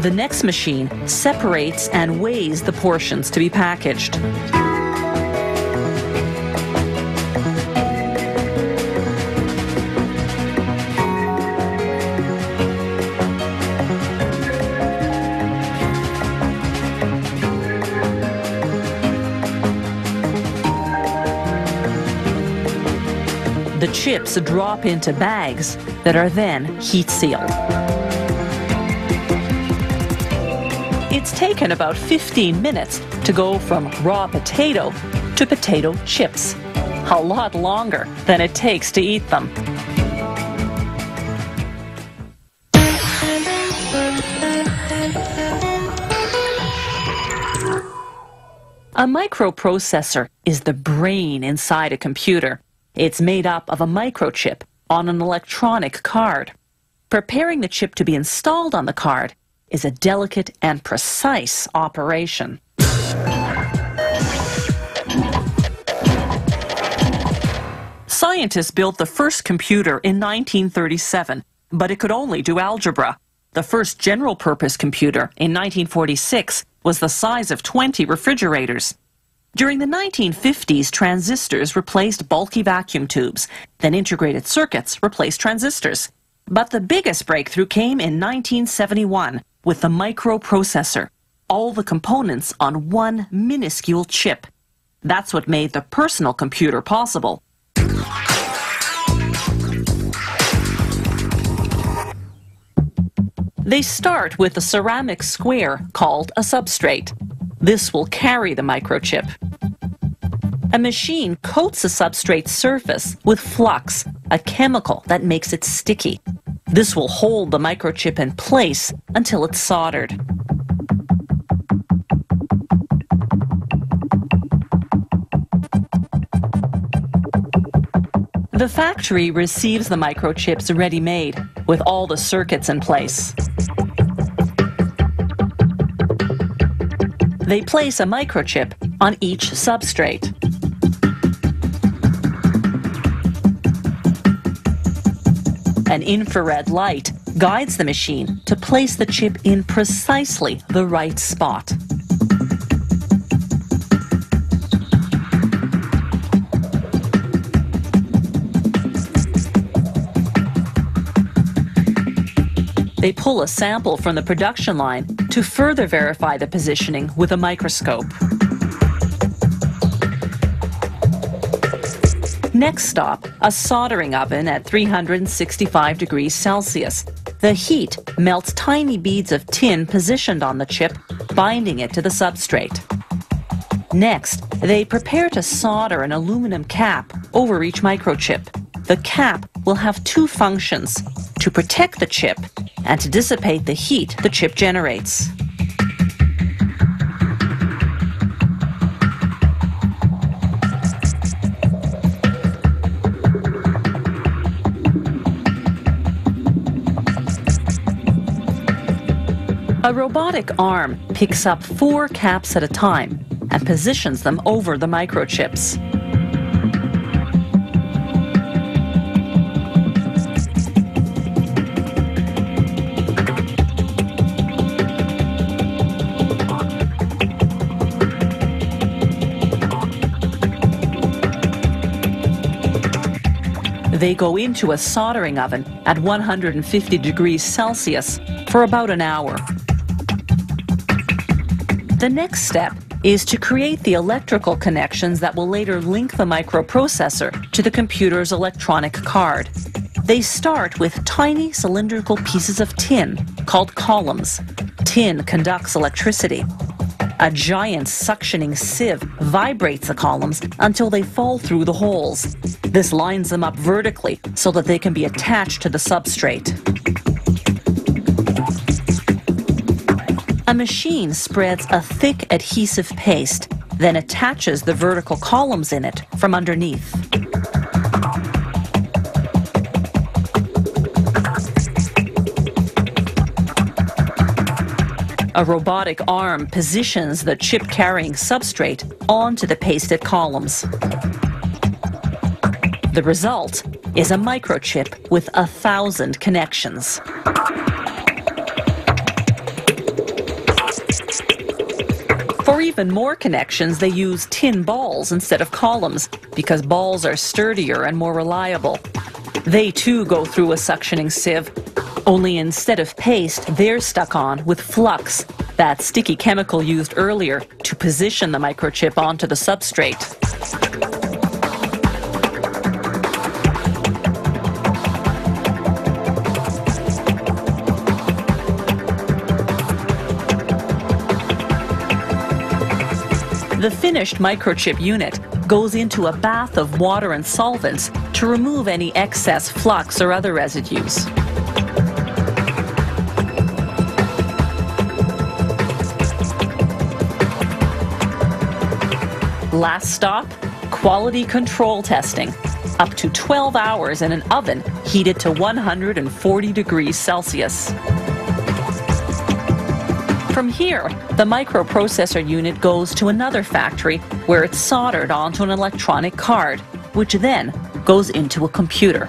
The next machine separates and weighs the portions to be packaged. The chips drop into bags that are then heat sealed. It's taken about 15 minutes to go from raw potato to potato chips. A lot longer than it takes to eat them. A microprocessor is the brain inside a computer. It's made up of a microchip on an electronic card. Preparing the chip to be installed on the card is a delicate and precise operation. Scientists built the first computer in 1937, but it could only do algebra. The first general-purpose computer in 1946 was the size of 20 refrigerators. During the 1950s, transistors replaced bulky vacuum tubes. Then integrated circuits replaced transistors. But the biggest breakthrough came in 1971 with the microprocessor. All the components on one minuscule chip. That's what made the personal computer possible. They start with a ceramic square called a substrate. This will carry the microchip. A machine coats a substrate surface with flux, a chemical that makes it sticky. This will hold the microchip in place until it's soldered. The factory receives the microchips ready-made with all the circuits in place. They place a microchip on each substrate. An infrared light guides the machine to place the chip in precisely the right spot. They pull a sample from the production line to further verify the positioning with a microscope. Next stop, a soldering oven at 365 degrees Celsius. The heat melts tiny beads of tin positioned on the chip, binding it to the substrate. Next, they prepare to solder an aluminum cap over each microchip. The cap will have two functions: to protect the chip and to dissipate the heat the chip generates. A robotic arm picks up 4 caps at a time and positions them over the microchips. They go into a soldering oven at 150 degrees Celsius for about an hour. The next step is to create the electrical connections that will later link the microprocessor to the computer's electronic card. They start with tiny cylindrical pieces of tin called columns. Tin conducts electricity. A giant suctioning sieve vibrates the columns until they fall through the holes. This lines them up vertically so that they can be attached to the substrate. A machine spreads a thick adhesive paste, then attaches the vertical columns in it from underneath. A robotic arm positions the chip-carrying substrate onto the pasted columns. The result is a microchip with 1,000 connections. For even more connections, they use tin balls instead of columns because balls are sturdier and more reliable. They too go through a suctioning sieve, only instead of paste, they're stuck on with flux, that sticky chemical used earlier to position the microchip onto the substrate. The finished microchip unit goes into a bath of water and solvents to remove any excess flux or other residues. Last stop, quality control testing. Up to 12 hours in an oven heated to 140 degrees Celsius. From here, the microprocessor unit goes to another factory where it's soldered onto an electronic card, which then goes into a computer.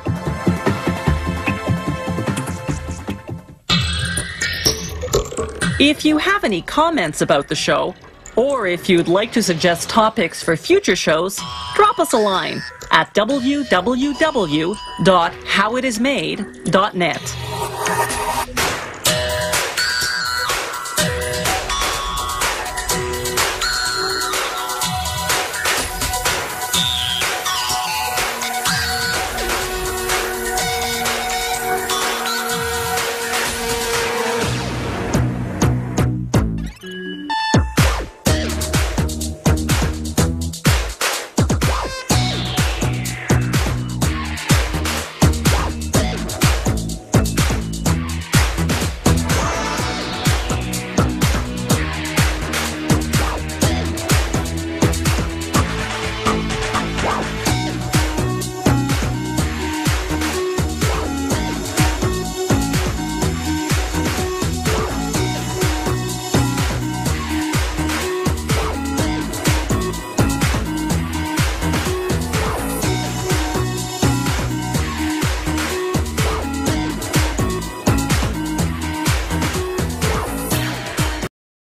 If you have any comments about the show, or if you'd like to suggest topics for future shows, drop us a line at www.howitismade.net.